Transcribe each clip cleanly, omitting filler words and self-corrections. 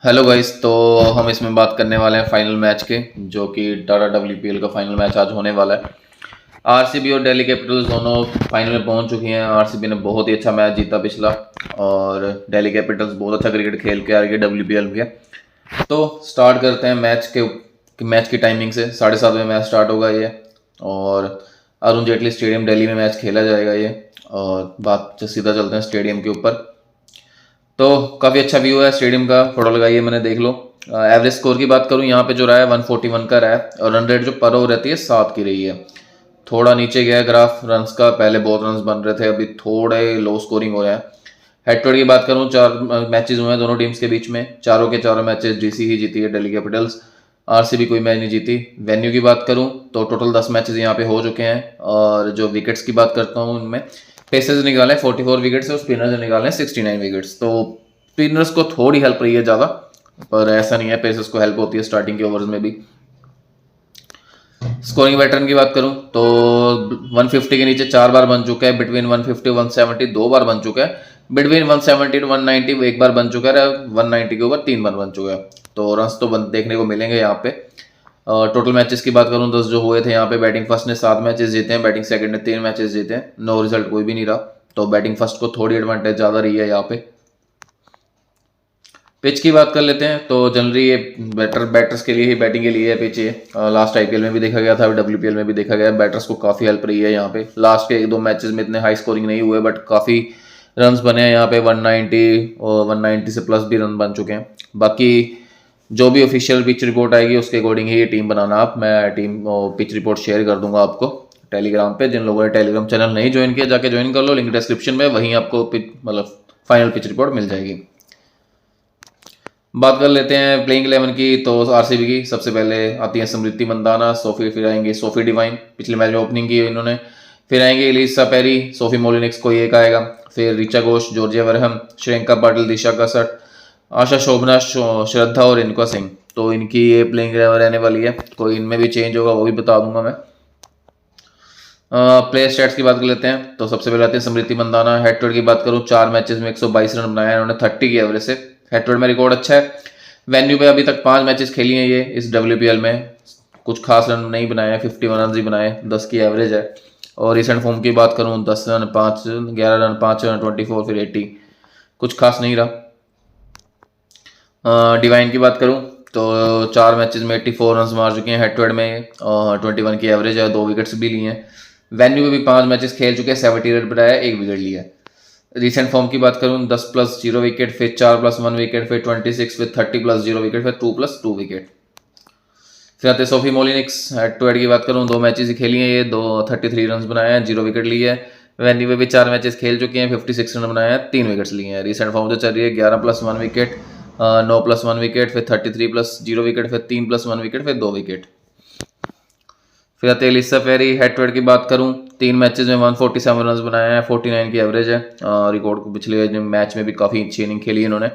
Hello guys. तो हम इसमें बात करने वाले हैं फाइनल मैच के, जो कि टाटा डब्ल्यूपीएल का फाइनल मैच आज होने वाला है। आरसीबी और दिल्ली कैपिटल्स दोनों फाइनल में पहुंच चुकी हैं। आरसीबी ने बहुत ही अच्छा मैच जीता पिछला, और दिल्ली कैपिटल्स बहुत अच्छा क्रिकेट खेल के आ रही है डब्ल्यूपीएल के। तो स्टार्ट करते हैं मैच की टाइमिंग से। 7:30 बजे मैच स्टार्ट होगा ये, और अरुण जेटली स्टेडियम दिल्ली में मैच खेला जाएगा ये। और बात सीधा चलते हैं स्टेडियम के ऊपर। तो काफ़ी अच्छा व्यू है स्टेडियम का, फोटो लगाई है मैंने, देख लो। एवरेज स्कोर की बात करूं, यहाँ पे जो रहा है 141 का रहा है, और रन रेट जो पर ओवर रहती है 7 की रही है। थोड़ा नीचे गया है ग्राफ रन्स का, पहले बहुत रन्स बन रहे थे, अभी थोड़े लो स्कोरिंग हो रहा है। हेड टू हेड की बात करूं, 4 मैचेस हुए हैं दोनों टीम्स के बीच में, चारों के चारों मैचेस डीसी ही जीती है, दिल्ली कैपिटल्स। आरसीबी कोई मैच नहीं जीती। वेन्यू की बात करूं तो टोटल 10 मैचेस यहाँ पे हो चुके हैं, और जो विकेट्स की बात करता हूँ उनमें पेसर्स निकाले 44 विकेट्स और स्पिनर्स ने निकाले 69 विकेट्स। तो स्पिनर्स को थोड़ी हेल्प रही है ज़्यादा, पर ऐसा नहीं है, पेसर्स को हेल्प होती है स्टार्टिंग के ओवर्स में भी। स्कोरिंग पैटर्न की बात करूं तो 150 के नीचे 4 बार बन चुका है, बिटवीन 150 170 2 बार बन चुका है, बिटवीन 170 190 एक बार बन चुका है, 190 के ऊपर 3 बार बन चुका है। तो रन्स तो देखने को मिलेंगे यहाँ पे। टोटल मैचेस की बात करूं 10 जो हुए थे यहाँ पे, बैटिंग फर्स्ट ने 7 मैचेस जीते हैं, बैटिंग सेकंड ने 3 मैचेस जीते हैं, नो रिजल्ट कोई भी नहीं रहा। तो बैटिंग फर्स्ट को थोड़ी एडवांटेज ज़्यादा रही है यहाँ पे। पिच की बात कर लेते हैं तो जनरली ये बैटर्स के लिए ही, बैटिंग के लिए है पिच ये। लास्ट आईपीएल में भी देखा गया था, डब्ल्यूपीएल में भी देखा गया, बैटर्स को काफ़ी हेल्प रही है यहाँ पे। लास्ट के 1-2 मैचेस में इतने हाई स्कोरिंग नहीं हुए, बट काफ़ी रन्स बने हैं यहाँ पे, 190 और 190 से प्लस भी रन बन चुके हैं। बाकी जो भी ऑफिशियल पिच रिपोर्ट आएगी उसके अकॉर्डिंग ही ये टीम बनाना आप, मैं टीम पिच रिपोर्ट शेयर कर दूंगा आपको टेलीग्राम पे। जिन लोगों ने टेलीग्राम चैनल नहीं ज्वाइन किया जाके ज्वाइन कर लो, लिंक डिस्क्रिप्शन में, वहीं आपको मतलब फाइनल पिच रिपोर्ट मिल जाएगी। बात कर लेते हैं प्लेइंग 11 की। तो आरसीबी की सबसे पहले आती है स्मृति मंदाना, फिर आएंगे सोफी डिवाइन, पिछले मैच में ओपनिंग की इन्होंने। फिर आएंगे इलिसा पेरी, सोफी मोलिनिक्स कोई एक आएगा, फिर रिचा घोष, जॉर्जिया वर्हम, श्रियंका पाटिल, दिशा कसट, आशा शोभना, श्रद्धा और इनका सिंह। तो इनकी ये प्लेइंग 11 रहने वाली है। कोई इनमें भी चेंज होगा वो भी बता दूंगा मैं। प्लेयर स्टैट्स की बात कर लेते हैं तो सबसे पहले आते हैं स्मृति मंदाना। हेड टू हेड की बात करूं, 4 मैचेस में 122 रन बनाए हैं उन्होंने, 30 की एवरेज से। हेड टू हेड में रिकॉर्ड अच्छा है। वेन्यू पे अभी तक 5 मैचेस खेली हैं ये इस डब्ल्यूपीएल में, कुछ खास रन नहीं बनाए हैं, 51 रन ही बनाए, 10 की एवरेज है। और रिसेंट फॉर्म की बात करूं, 10 रन 5 11 रन 5 रन 24 फिर 80, कुछ खास नहीं रहा। डिवाइन की बात करूं तो 4 मैचेस में 84 रन मार चुके हैं हेड टू हेड में, 21 की एवरेज है, 2 विकेट्स भी लिए हैं। वेन्यू में भी 5 मैचेस खेल चुके हैं, 70 रन बनाया, 1 विकेट लिया है। रिसेंट फॉर्म की बात करूं, 10 प्लस 0 विकेट, फिर 4 प्लस 1 विकेट, फिर 26, फिर 30 प्लस 0 विकेट, फिर 2 प्लस 2 विकेट। फिर आते सोफी मोलिनिक्स। हेड टू हेड की बात करूं, 2 मैचेस ही खेली हैं ये, 33 रन बनाए हैं, 0 विकेट लिए है। वेन्यू में भी 4 मैचेस खेल चुके हैं, 56 रन बनाए हैं, 3 विकेट्स लिए हैं। रिसेंट फॉर्म जो चल रही है, 11 प्लस 1 विकेट, 9 प्लस 1 विकेट, फिर 33 प्लस 0 विकेट, फिर 3 प्लस 1 विकेट, फिर 2 विकेट। फिर आते हैं लिसा पेरी। हेड टू हेड की बात करूं, 3 मैचेस में 147 रन बनाए हैं, 49 की एवरेज है। रिकॉर्ड को पिछले मैच में भी काफ़ी अच्छी इनिंग खेली इन्होंने,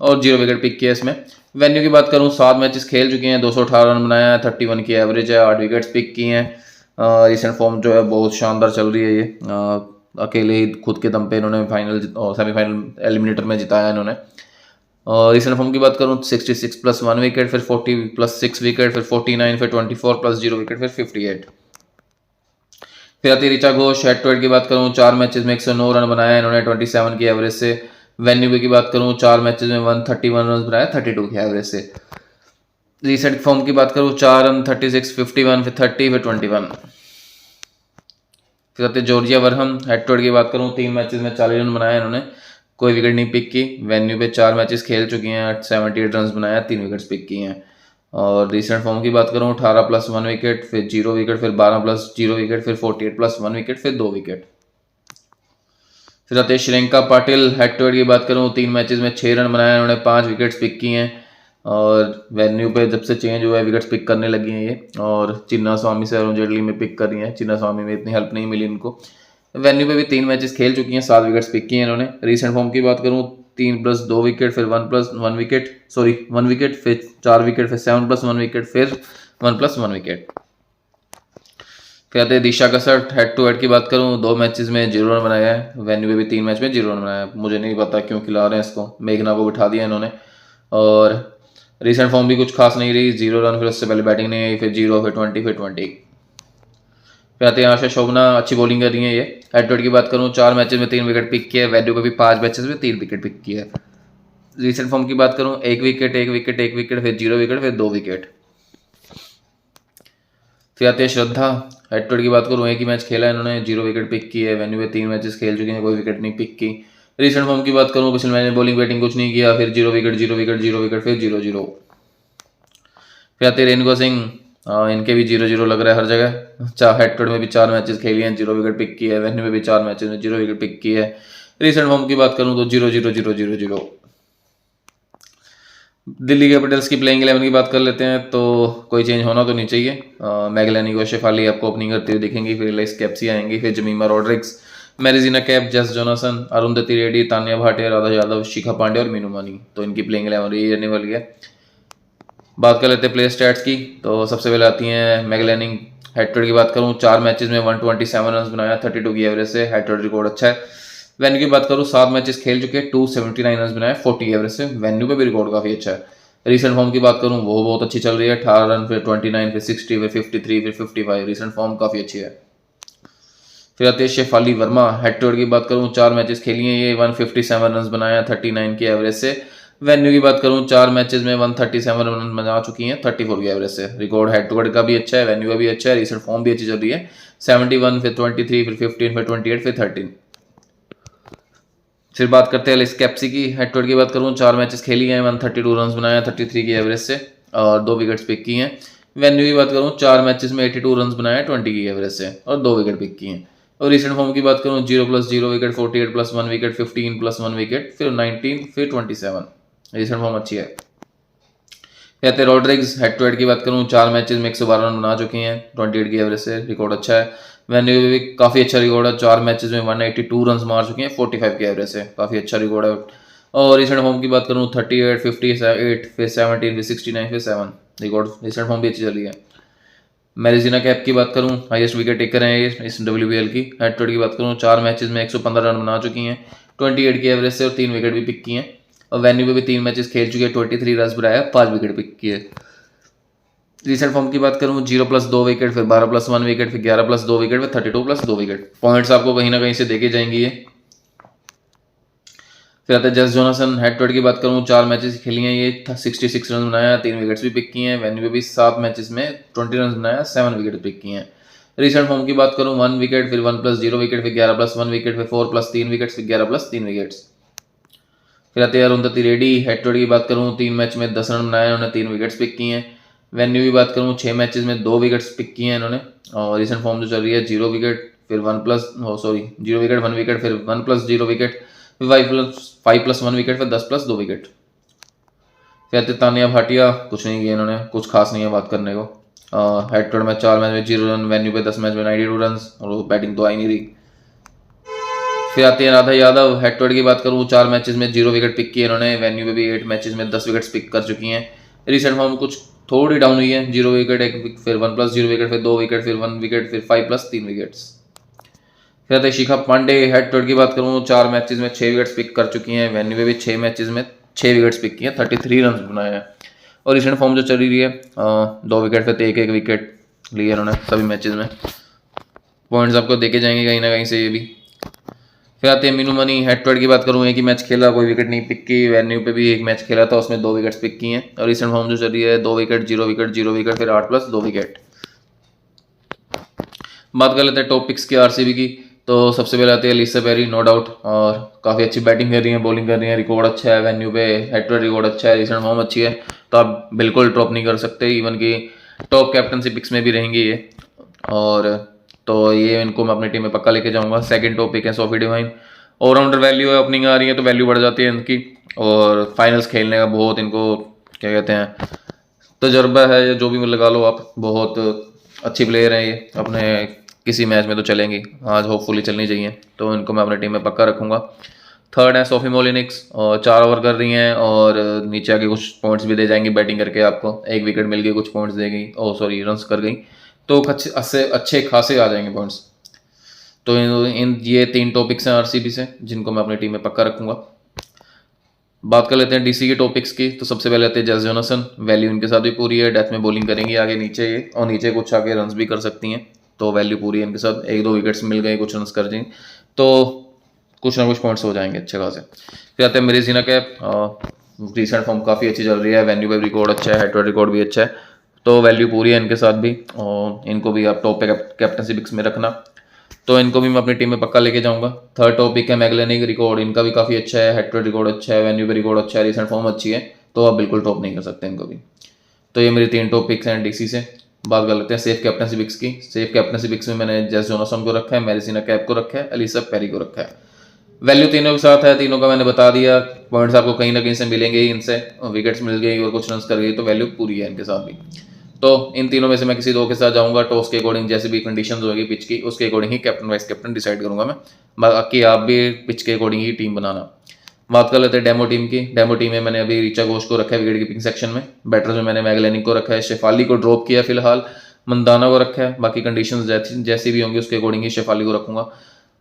और 0 विकेट पिक किया इसमें। वेन्यू की बात करूं, 7 मैचेस खेल चुके हैं, 218 रन बनाया है, 31 की एवरेज है, 8 विकेट्स पिक किए हैं। रिसेंट फॉर्म जो है बहुत शानदार चल रही है ये। अकेले ही खुद के दम पे इन्होंने फाइनल और सेमीफाइनल एलिमिनेटर में जिताया इन्होंने। और रिसेंट फॉर्म की बात करूं, 66 प्लस 1 विकेट, फिर 40 प्लस 6 विकेट, फिर 49, फिर 24 प्लस 0 विकेट, फिर 58। फिर आती Richa Ghosh. Head to head की बात करूं, 4 मैचेस में 109 रन बनाया है इन्होंने, 27 की एवरेज से। वेन्यू की बात करूं, 4 मैचेस में 131 रन बनाया, 32 की एवरेज से। रिसेंट फॉर्म की बात करूं, 4 रन, 36, 51, फिर 30, फिर 21। फिर आते जॉर्जिया वर्हम। हेड टू हेड की बात करूं, 3 मैचेस में 40 रन बनाए इन्होंने, कोई विकेट नहीं पिक की। वेन्यू पे 4 मैचेस खेल चुकी हैं, 78 रन बनाया, 3 विकेट्स पिक किए हैं। और रिसेंट फॉर्म की बात करूं, 18 प्लस 1 विकेट, फिर 0 विकेट, फिर 12 प्लस 0 विकेट, फिर 48 प्लस 1 विकेट, फिर 2 विकेट। फिर आते Shreyanka Patil. Head to head की बात करूं, 3 मैचेस में 6 रन बनाए उन्होंने, 5 विकेट्स पिक किए हैं। और वेन्यू पे जब से चेंज हुआ है विकेट्स पिक करने लगी हैं ये, और चिन्ना स्वामी से अरुण जेटली में पिक कर रही हैं। चिन्ना स्वामी में इतनी हेल्प नहीं मिली इनको। वेन्यू पे भी 3 मैचेस खेल चुकी हैं, 7 विकेट्स पिक किए हैं इन्होंने। रिसेंट फॉर्म की बात करूं, 3 प्लस 2 विकेट, फिर 1 प्लस 1 विकेट, 1 विकेट, फिर 4 विकेट, फिर 7 प्लस 1 विकेट, फिर 1 प्लस 1 विकेट। फिर आते हैं दिशा कसट। हेड टू हेड की बात करूं, 2 मैचेस में 0 रन बनाया है, वेन्यू पे भी 3 मैच में 0 रन बनाया है। मुझे नहीं पता क्यों खिला रहे हैं इसको, मेघना को बिठा दिया इन्होंने। और रिसेंट फॉर्म भी कुछ खास नहीं रही, 0 रन, फिर उससे पहले बैटिंग नहीं आई, फिर 0, फिर 20, फिर 20। फिर आते हैं आशा शोभना, अच्छी बॉलिंग कर रही है ये। हेड टू हेड की बात करूँ, 4 मैचेस में 3 विकेट पिक किया है, वैल्यू पे भी 5 मैचेस में 3 विकेट पिक किया है। रिसेंट फॉर्म की बात करूँ, 1 विकेट 1 विकेट 1 विकेट, फिर 0 विकेट, फिर 2 विकेट। फिर आते हैं श्रद्धा, हेड टू हेड की बात करूँ, एक ही मैच खेला है इन्होंने, 0 विकेट पिक की है, वेन्यू पे 3 मैचेस खेल चुके हैं, कोई विकेट नहीं पिक की। रिसेंट फॉर्म की बात करूँ, पिछले मैच में बॉलिंग बैटिंग कुछ नहीं किया, फिर 0 विकेट 0 विकेट 0 विकेट, फिर 0-0। फिर आते हैं रेणुका सिंह, इनके भी 0-0 लग रहा है हर जगह। हेड टू हेड में भी 4 मैचेस खेली हैं, 0 विकेट पिक किया है, वेन्यू में भी 4 मैचेस में 0 विकेट पिक की है। रिसेंट फॉर्म की बात करूँ तो 0-0-0-0-0। दिल्ली कैपिटल्स की प्लेइंग 11 की बात कर लेते हैं, तो कोई चेंज होना तो नहीं चाहिए। मैगलैनी को शेफाली आपको ओपनिंग करते हुए दिखेंगी, फिर एलिस कैप्सी आएंगी, फिर जमीमा रॉड्रिक्स, मैरिजिना कैप, जस जोनासन, अरुंधति रेड्डी, तान्या भाटिया, राधा यादव, शिखा पांडे और मीनू मानी। तो इनकी प्लेइंग 11 यही रहने वाली है। बात कर लेते हैं प्लेयर स्टैट्स की, तो सबसे पहले आती हैं मैगलैनिंग। हेड टू हेड की बात करूँ, 4 मैचेस में 127 रन बनाया, 32 की एवरेज से, हेड टू हेड रिकॉर्ड अच्छा है। वेन्यू की बात करूँ, 7 मैचेस खेल चुके हैं, 279 रन बनाए, 40 एवरेज से, वेन्यू पे भी रिकॉर्ड काफी अच्छा है। रिसेंट फॉर्म की बात करूँ, वो बहुत अच्छी चल रही है, 18 रन, फिर 29, फिर 60, फिर 53, फिर 55। रिसेंट फॉर्म काफी अच्छी है। फिर आती है Shafali Verma, head to head की बात करूँ, 4 मैचेस खेली हैं ये, 157 रन बनाया, 39 की एवरेज से। वेन्यू की बात करूँ, 4 मैचेस में 137 रन बना चुकी हैं, 34 की एवरेज से। रिकॉर्ड हेड टू हेड का भी अच्छा है, वेन्यू का भी अच्छा है, रिसेंट फॉर्म भी अच्छी चल रही है, 71, फिर 23, फिर 15, फिर 28, फिर 13। फिर बात करते हैं एलिस कैप्सी की। हेड टू हेड की बात करूँ, 4 मैचेस खेली हैं, 132 रन बनाया, 33 की एवरेज से, और 2 विकेट्स पिक की हैं। वेन्यू की बात करूँ, 4 मैचेस में 82 रन बनाया, 20 की एवरेज से, और 2 विकेट पिक की हैं। और रिसेंट फॉर्म की बात करूँ, 0+0 विकेट, 48+1 विकेट, 15+1 विकेट, फिर 19, फिर 27। रिसेंट फॉर्म अच्छी है। कहते हैं रॉड्रिग्स, हेड टू हेड की बात करूँ, 4 मैचेस में 112 रन बना चुके हैं, 28 की एवरेज से, रिकॉर्ड अच्छा है। वेन्यू भी काफ़ी अच्छा रिकॉर्ड है, 4 मैचेस में 182 रन मार चुके हैं, 45 की एवरेज से, काफ़ी अच्छा रिकॉर्ड है। और रिसेंट फॉर्म की बात करूँ, 38, 58, फिर 17, फिर 69, फिर 7। रिकॉर्ड रिसेंट फॉर्म भी अच्छी चली है। मैरिजिना कैप की बात करूँ, हाईएस्ट विकेट टेकर है ये इस WBL की। हेड टू हेड की बात करूँ, 4 मैचेस में 115 रन बना चुकी हैं, 28 की एवरेज से, और 3 विकेट भी पिक की हैं। और वेन्यू पे भी 3 मैचेस खेल चुके हैं, 23 रन बनाया, 5 विकेट पिक किए। रिसेंट फॉर्म की बात करूँ, 0+2 विकेट, फिर 12+1 विकेट, फिर 11+2 विकेट, फिर 32+2 विकेट। पॉइंट्स आपको कहीं ना कहीं से देखे जाएंगे ये। फिर आता है जस जोनासन, हेड टू हेड की बात करूँ, 4 मैचेस खेली हैं ये, 66 रन बनाया, 3 विकेट्स भी पिक किए हैं। वेन्यू पे भी 7 मैचेस में 20 रन बनाया, 7 विकेट पिक किए हैं। रिसेंट फॉर्म की बात करूँ, 1 विकेट, फिर 1+0 विकेट, फिर 11+1 विकेट, फिर 4+3 विकेट, फिर 11+3 विकेट्स। फिर आते हैं Arundhati Reddy, head to head की बात करूँ, 3 मैच में 10 रन बनाए, उन्होंने 3 विकेट्स पिक किए हैं। वेन्यू की बात करूँ, 6 मैचेस में 2 विकेट्स पिक किए हैं इन्होंने। और रिसेंट फॉर्म जो चल रही है, 0 विकेट, फिर 0 विकेट 1 विकेट, फिर 1+0 विकेट, फिर 5+1 विकेट, फिर 10+2 विकेट। फिर आते तानिया भाटिया, कुछ नहीं किया इन्होंने, कुछ खास नहीं है बात करने को। हेड टू हेड में 4 मैच में 0 रन, वेन्यू पे 10 मैच में 92 रन, और बैटिंग तो आई नहीं रही। फिर आती है Radha Yadav, head to head की बात करूँ, 4 मैचेस में 0 विकेट पिक किए इन्होंने, वेन्यू पे भी 8 मैचेस में 10 विकेट्स पिक कर चुकी हैं। रिसेंट फॉर्म कुछ थोड़ी डाउन हुई है, 0 विकेट, 1 फिर 1+0 विकेट, फिर 2 विकेट, फिर 1 विकेट, फिर 5+3 विकेट्स। फिर आते हैं Shikha Pandey, head to head की बात करूँ, 4 मैचेस में 6 विकेट्स पिक कर चुकी हैं, वेन्यू पे भी 6 मैचेस में 6 विकेट्स पिक किए हैं, 33 रन बनाए हैं। और रिसेंट फॉर्म जो चली रही है, 2 विकेट, फिर 1 विकेट लिए इन्होंने सभी मैचेस में। पॉइंट्स आपको देखे जाएंगे कहीं ना कहीं से ये भी। फिर आते हैं Minnu Mani, head to head की बात करूँ, एक ही मैच खेला, कोई विकेट नहीं पिक की। वेन्यू पे भी एक मैच खेला था, उसमें 2 विकेट्स पिक की हैं। और रिसेंट फॉर्म जो चल रही है, 2 विकेट, 0 विकेट, 0 विकेट, फिर 8+2 विकेट। बात कर लेते हैं टॉप पिक्स की आरसीबी की, तो सबसे पहले आती है लिसा पेरी, नो डाउट, और काफ़ी अच्छी बैटिंग कर रही है, बॉलिंग कर रही है, रिकॉर्ड अच्छा है, वेन्यू पे हेड टू हेड रिकॉर्ड अच्छा है, रिसेंट फॉर्म अच्छी है, तो आप बिल्कुल ड्रॉप नहीं कर सकते। इवन कि टॉप कैप्टनसी पिक्स में भी रहेंगी ये, और तो ये इनको मैं अपनी टीम में पक्का लेके जाऊंगा। सेकंड टॉपिक है सोफी डिवाइन, ऑलराउंडर वैल्यू है, ओपनिंग आ रही है तो वैल्यू बढ़ जाती है इनकी, और फाइनल्स खेलने का बहुत इनको क्या कहते हैं तजर्बा है, या जो भी लगा लो आप, बहुत अच्छी प्लेयर है ये, अपने किसी मैच में तो चलेंगी, आज होपफुली चलनी चाहिए, तो इनको मैं अपनी टीम में पक्का रखूंगा। थर्ड है सोफी मोलिनिक्स, और 4 ओवर कर रही हैं, और नीचे आके कुछ पॉइंट्स भी दे जाएंगी बैटिंग करके, आपको 1 विकेट मिल गई, कुछ पॉइंट्स देगी, रन्स कर गई, तो अच्छे खासे आ जाएंगे पॉइंट्स। तो इन ये 3 टॉपिक्स हैं आरसीबी से, जिनको मैं अपनी टीम में पक्का रखूंगा। बात कर लेते हैं डीसी के टॉपिक्स की। तो सबसे पहले आते हैं जेस जोनासन, वैल्यू इनके साथ भी पूरी है, डेथ में बॉलिंग करेंगी आगे नीचे ये, और नीचे कुछ आगे रन्स भी कर सकती हैं, तो वैल्यू पूरी है इनके साथ। 1-2 विकेट्स मिल गए, कुछ रन्स कर देंगे तो कुछ ना कुछ पॉइंट्स हो जाएंगे अच्छे खासे। फिर आते हैं मेरिसिना कैप, रिसेंट फॉर्म काफ़ी अच्छी चल रही है, वेन्यू पे रिकॉर्ड अच्छा है, हेड टू हेड रिकॉर्ड भी अच्छा है, तो वैल्यू पूरी है इनके साथ भी, और इनको भी आप टॉप पे कैप्टनसी पिक्स में रखना, तो इनको भी मैं अपनी टीम में पक्का लेके जाऊंगा। थर्ड टॉपिक है मैगलेनिक, रिकॉर्ड इनका भी काफ़ी अच्छा है, हेड टू हेड रिकॉर्ड अच्छा है, वेन्यू पे रिकॉर्ड अच्छा है, रिसेंट फॉर्म अच्छी है, तो आप बिल्कुल टॉप नहीं कर सकते इनको भी। तो ये मेरी 3 टॉपिक्स हैं डीसी से। बात कर लेते हैं सेफ कैप्टनसी पिक्स की। सेफ कैप्टनसी पिक्स में मैंने जेस जोनासन को रखा है, मैरिसिना कैप को रखा है, अलीसा पेरी को रखा है। वैल्यू तीनों के साथ है, तीनों का मैंने बता दिया, पॉइंट्स आपको कहीं ना कहीं से मिलेंगे ही इनसे, विकेट्स मिल गई और कुछ रन कर गई, तो वैल्यू पूरी है इनके साथ भी। तो इन तीनों में से मैं किसी 2 के साथ जाऊंगा, टॉस के अकॉर्डिंग जैसे भी कंडीशंस होगी पिच की, उसके अकॉर्डिंग ही कैप्टन वाइस कैप्टन डिसाइड करूंगा मैं, बाकी आप भी पिच के अकॉर्डिंग ही टीम बनाना। बात कर लेते हैं डेमो टीम की। डेमो टीम में मैंने अभी ऋचा घोष को रखा है विकेट कीपिंग सेक्शन में, बैटर्स में मैंने मैगलेनिक को रखा है, शेफाली को ड्रॉप किया फिलहाल, मंदाना को रखा है, बाकी कंडीशंस जैसी भी होंगी उसके अकॉर्डिंग ही शेफाली को रखूंगा।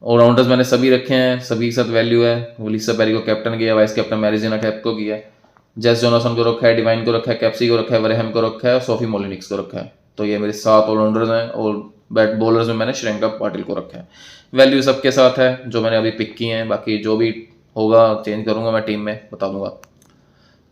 ऑलराउंडर्स मैंने सभी रखे हैं, सभी के साथ वैल्यू है। अलीसा पेरी को कैप्टन किया, वाइस कैप्टन मैरिजिना कैप को किया है, जेस जोनासन को रखा है, डिवाइन को रखा है, कैप्सी को रखा है, वरहम को रखा है, और सोफी मोलिनिक्स को रखा है। तो ये मेरे 7 ऑलराउंडर्स हैं, और बैट बॉलर्स में मैंने श्रेयंका पाटिल को रखा है। वैल्यू सबके साथ है जो मैंने अभी पिक की हैं, बाकी जो भी होगा चेंज करूंगा मैं टीम में, बता दूंगा।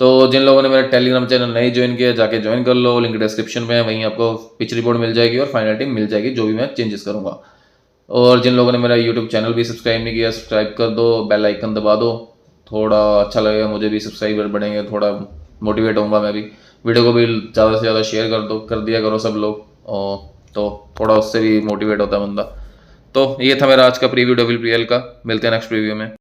तो जिन लोगों ने मेरा टेलीग्राम चैनल नहीं ज्वाइन किया, जाके ज्वाइन कर लो, लिंक डिस्क्रिप्शन में है, वहीं आपको पिच रिपोर्ट मिल जाएगी और फाइनल टीम मिल जाएगी जो भी मैं चेंजेस करूंगा। और जिन लोगों ने मेरा यूट्यूब चैनल भी सब्सक्राइब नहीं किया, सब्सक्राइब कर दो, बेल आइकन दबा दो, थोड़ा अच्छा लगेगा, मुझे भी सब्सक्राइबर बढ़ेंगे, थोड़ा मोटिवेट होऊंगा मैं भी। वीडियो को भी ज़्यादा से ज़्यादा शेयर कर दिया करो सब लोग, और तो थोड़ा उससे भी मोटिवेट होता है बंदा। तो ये था मेरा आज का प्रीव्यू WPL का, मिलते हैं नेक्स्ट प्रीव्यू में।